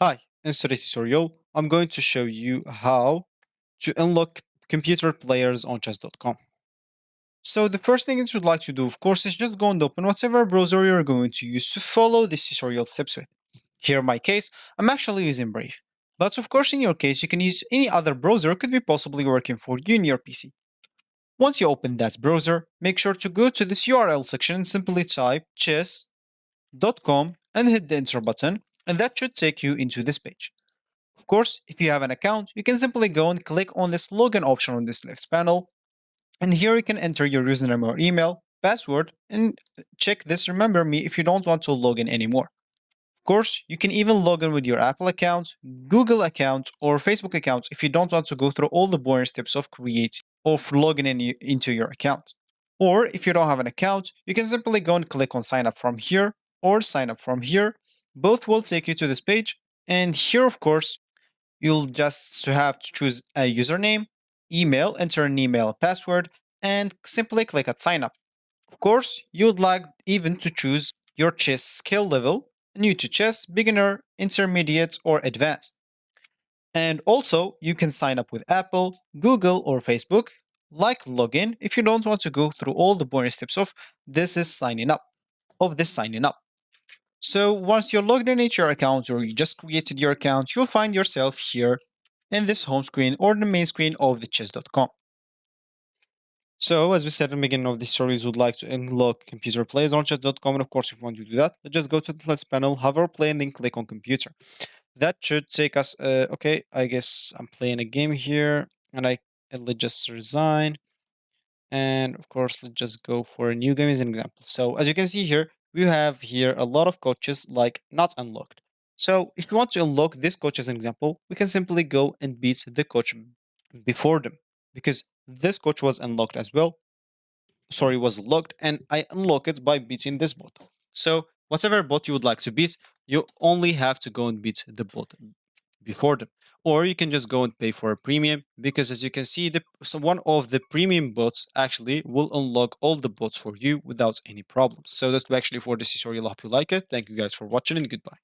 Hi, in today's tutorial, I'm going to show you how to unlock computer players on chess.com. So the first thing that you'd like to do, of course, is just go and open whatever browser you're going to use to follow this tutorial steps with. Here in my case, I'm actually using Brave. But of course, in your case, you can use any other browser could be possibly working for you in your PC. Once you open that browser, make sure to go to this URL section and simply type chess.com and hit the enter button, and that should take you into this page. Of course, if you have an account, you can simply go and click on this login option on this left panel, and here you can enter your username or email, password, and check this remember me if you don't want to log in anymore. Of course, you can even log in with your Apple account, Google account, or Facebook account if you don't want to go through all the boring steps of creating or logging into your account. Or if you don't have an account, you can simply go and click on sign up from here or sign up from here. Both will take you to this page. And here, of course, you'll just have to choose a username, email, enter an email password, and simply click at sign up. Of course, you'd like even to choose your chess skill level, new to chess, beginner, intermediate, or advanced. And also, you can sign up with Apple, Google, or Facebook, like login if you don't want to go through all the boring steps of this signing up. So once you're logged in into your account or you just created your account, you'll find yourself here in this home screen or the main screen of the chess.com. So as we said in the beginning of this series, we would like to unlock computer players on chess.com. And of course, if you want to do that, just go to the left panel, hover play, and then click on computer. That should take us, okay, I guess I'm playing a game here and let's just resign. And of course, let's just go for a new game as an example. So as you can see here, we have here a lot of coaches like not unlocked. So if you want to unlock this coach as an example, we can simply go and beat the coach before them because this coach was unlocked as well. Sorry, was locked and I unlock it by beating this bot. So whatever bot you would like to beat, you only have to go and beat the bot before them. Or you can just go and pay for a premium because as you can see, one of the premium bots actually will unlock all the bots for you without any problems. So that's actually for this tutorial. I hope you like it. Thank you guys for watching and goodbye.